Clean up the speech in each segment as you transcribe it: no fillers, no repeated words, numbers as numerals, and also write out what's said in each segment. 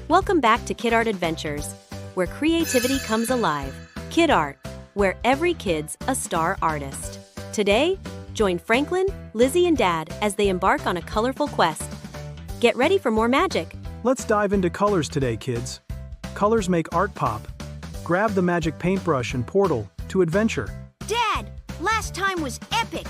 Welcome back to KidArt Adventures, where creativity comes alive. KidArt, where every kid's a star artist. Today, join Franklin, Lizzie, and Dad as they embark on a colorful quest. Get ready for more magic. Let's dive into colors today, kids. Colors make art pop. Grab the magic paintbrush and portal to adventure. Dad, last time was epic.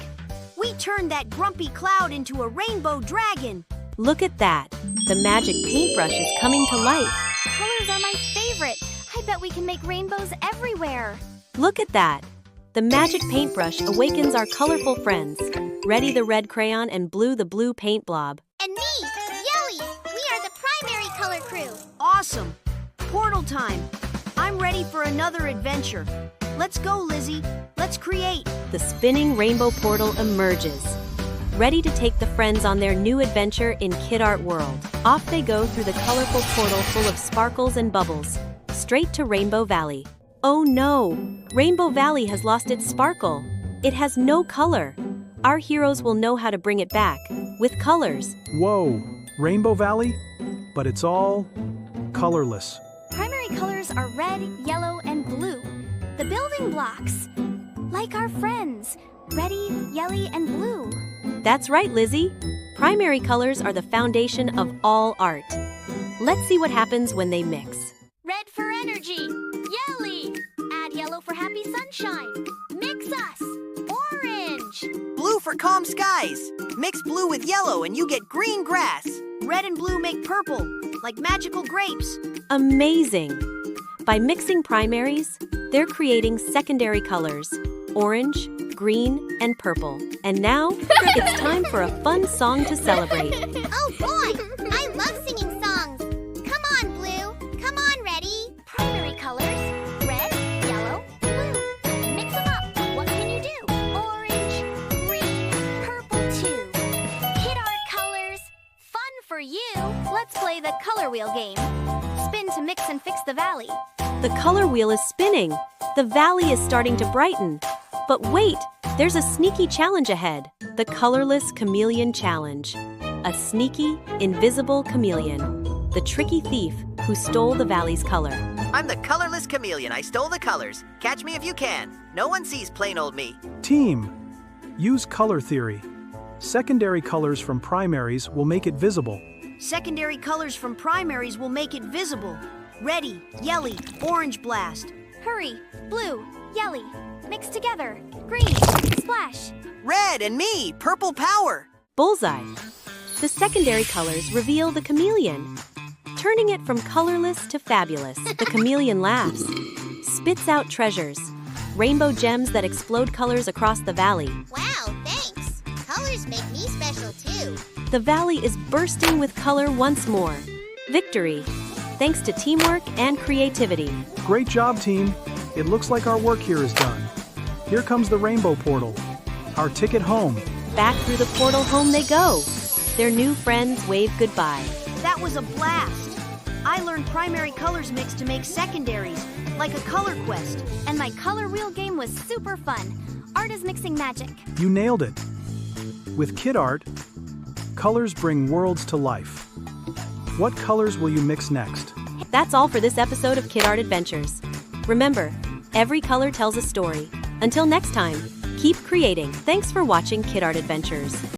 We turned that grumpy cloud into a rainbow dragon. Look at that. The magic paintbrush is coming to life. Colors are my favorite. I bet we can make rainbows everywhere. Look at that. The magic paintbrush awakens our colorful friends. Ready the red crayon and Blue the blue paint blob. And me, Yelly. We are the primary color crew. Awesome. Portal time. I'm ready for another adventure. Let's go, Lizzie. Let's create. The spinning rainbow portal emerges. Ready to take the friends on their new adventure in KidArt World. Off they go through the colorful portal full of sparkles and bubbles, straight to Rainbow Valley. Oh no! Rainbow Valley has lost its sparkle. It has no color. Our heroes will know how to bring it back, with colors. Whoa, Rainbow Valley? But it's all colorless. Primary colors are red, yellow, and blue. The building blocks. Like our friends. Reddy, Yelly, and Blue. That's right, Lizzie. Primary colors are the foundation of all art. Let's see what happens when they mix. Red for energy. Yelly. Add yellow for happy sunshine. Mix us. Orange. Blue for calm skies. Mix blue with yellow and you get green grass. Red and blue make purple, like magical grapes. Amazing! By mixing primaries, they're creating secondary colors. Orange, green, and purple. And now, it's time for a fun song to celebrate. Oh boy! I love singing songs. Come on, Blue. Come on, Reddy. Primary colors. Red, yellow, blue. Mix them up. What can you do? Orange, green, purple too. KidArt colors. Fun for you. Let's play the color wheel game. Spin to mix and fix the valley. The color wheel is spinning. The valley is starting to brighten. But wait, there's a sneaky challenge ahead. The Colorless Chameleon Challenge. A sneaky, invisible chameleon. The tricky thief who stole the valley's color. I'm the colorless chameleon. I stole the colors. Catch me if you can. No one sees plain old me. Team, use color theory. Secondary colors from primaries will make it visible. Secondary colors from primaries will make it visible. Reddy, Yelly, orange blast. Hurry, Blue, Yelly. Mix together. Green, splash. Red and me, purple power. Bullseye. The secondary colors reveal the chameleon, turning it from colorless to fabulous. The chameleon laughs, spits out treasures, rainbow gems that explode colors across the valley. Wow, thanks. Colors make me special too. The valley is bursting with color once more. Victory, thanks to teamwork and creativity. Great job, team. It looks like our work here is done. Here comes the rainbow portal, our ticket home. Back through the portal home they go. Their new friends wave goodbye. That was a blast. I learned primary colors mix to make secondaries, like a color quest. And my color wheel game was super fun. Art is mixing magic. You nailed it. With KidArt, colors bring worlds to life. What colors will you mix next? That's all for this episode of KidArt Adventures. Remember, every color tells a story. Until next time, keep creating. Thanks for watching KidArt Adventures.